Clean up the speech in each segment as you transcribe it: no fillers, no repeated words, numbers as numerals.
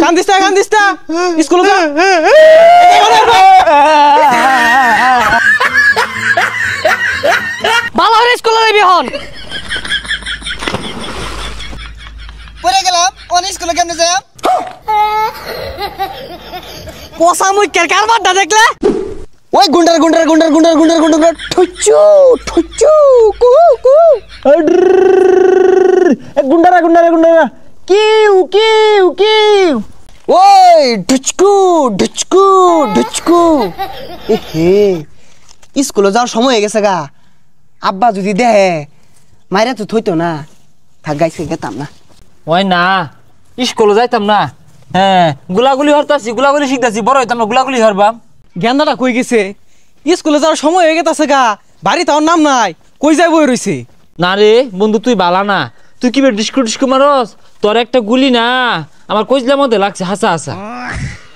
কান্দিস না স্কুলে যা ভালো করে স্কুলে যাবি হন পড়ে গেলাম অন স্কুলে কেমনে যাই পোষা মুখের কারবারটা দেখলে ওই গুন্ডার ঠুচু ঠুচু কু কু গুন্ডারা কিউ কিউ কিউ ওই ঢুচকু ঢুচকু ঢুচকু এহে স্কুলে যাওয়ার সময় হয়ে গেছে গা আব্বা যদি দেহে মাইরা তো থইতো না থাক গাইছে গেতাম না ওই না স্কুলে যাইতাম না হ্যাঁ গুলাগুলি হরতাছি গুলাগুলি শিখতাছি বড় হইতাম না গুলাগুলি হরবাম গেন্দাটা কই গেছে স্কুলে যাওয়ার সময় হয়ে গেছে গা বাড়ি তার নাম নাই কই যাই বই রইছে না রে বন্ধু তুই বালা না তুই কি ডিস্কু মারস তোর একটা গুলি না আমার কইজলার মধ্যে লাগছে হাসা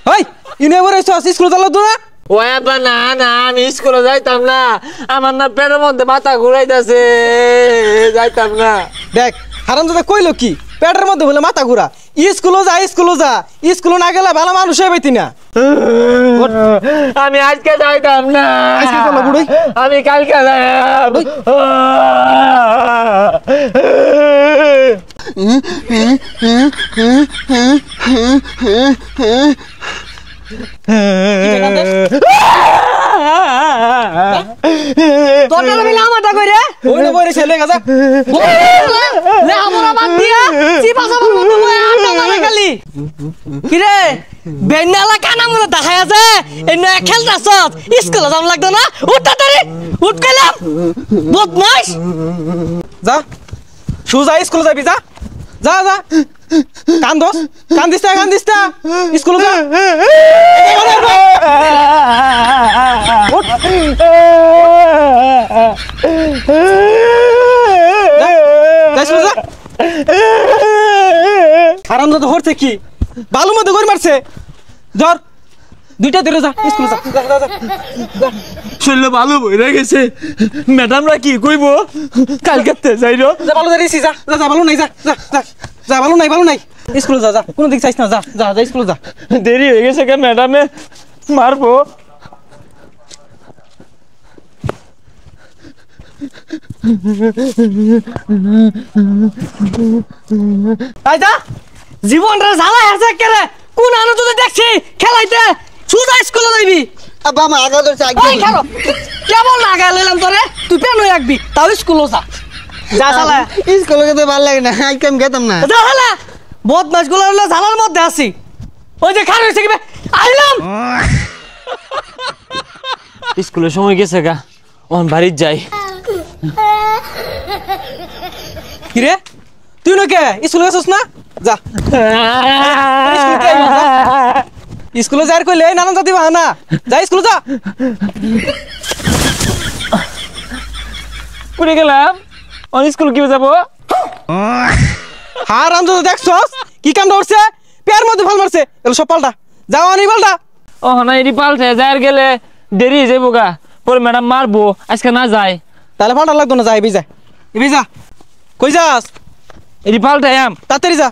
ওই ইনে বই রইছ স্কুলে যালো তো না ওই আব্বা না আমি স্কুলে যাইতাম না আমার না পেটের মধ্যে মাথা ঘুরাইতাছে যাইতাম না দেখ হারামজাদা কইলো কি পেটের মধ্যে বলে মাথা ঘুরা স্কুলে যা স্কুলে না গেলে ভালো মানুষ হয়ে পাইতি না আমি আজকে যাইতাম না আজকে চলো বুড়ি আমি কালকে যাইব তোর কাছে মিলে আমারটা কইরে ওইটা বই রইছে লে গাজা লে আমরা বাদ দিয়া চিপা চাপা মতো বই আটা মারে খালি কি রে বেনালা কানা মনে দেখায় আছে এনে খেলতাছ স্কুলে যাম লাগতো না উঠ তাড়াতাড়ি উঠ কইলাম বদমাশ যা সুজা স্কুলে যাবি যা যা যা কান্দিস না স্কুলে যা হারামজাদা হচ্ছে কি বালুর মধ্যে গড় মারছে জ্বর দুইটা ধরে যা স্কুলে যা শরীরে ভালো বইরা গেছে ম্যাডামরা কি কইব কালকে যাইরো যা ভালো দাঁড়িয়েছি যা ভালো নাই যা ভালো নাই স্কুলে যা কোনো দিক চাইছ না যা স্কুলে যা দেরি হয়ে গেছে কে ম্যাডামে মারবো আইতা জীবনটা জ্বালা আছে কেরে কোন আনো তুই দেখছি খেলাইতে সুজা স্কুলে যাইবি আব্বা মা আগা ধরছে ওই খেলো কেমন লাগা লইলাম তোরে তুই পেন হই রাখবি তাও স্কুলে যা শালা স্কুলে যেতে ভালো লাগে না আইকাম গেতাম না যা শালা বদমাশ গুলো হলো জ্বালার মধ্যে আছি ওই যে খার হইছে কি আইলাম স্কুলের সময় গেছে গা ওন বাড়ি যাই কি রে তুই না কে স্কুলে গেছস না যা স্কুলে যাই কইলে নানান জাতি বাহানা যা স্কুলে যা পড়ে গেলাম অন স্কুল কি যাবো হারামজাদা দেখছস কি কাম করছে পেয়ার মধ্যে ভাল মারছে এলো সব পাল্টা যাও আনি পাল্টা ও না এটি পাল্টে যাই গেলে দেরি হয়ে যাবো গা পরে ম্যাডাম মারবো আজকে না যায় তাহলে পাল্টা লাগতো না যা এবি যা কই যাস এটি পাল্টে আম তাড়াতাড়ি যা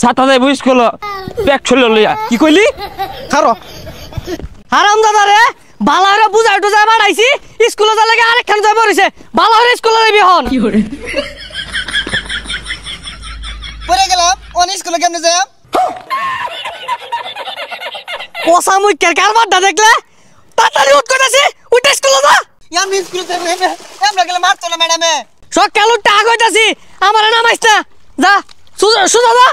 ছাতা যাই বুঝ করলো ব্যাগ ছড়লো লইয়া কি কইলি খারো হারামজাদা রে বালা হরে বুঝাই টুজাই বাড়াইছি স্কুলে যা লাগে আরেকখান যাই পড়িছে বালা হরে স্কুলে যাবি হন পড়ে গেলাম অন স্কুলে কেমনে যাই পোষা মুখের কারবারটা দেখলে তাড়াতাড়ি উঠ কইতাছি উঠ স্কুলে যা আমি স্কুলে যাই আমরা গেলে মারতো না ম্যাডামে সকাল উঠতে আগ হইতাছি আমার নামাইছ না যা সুজা যা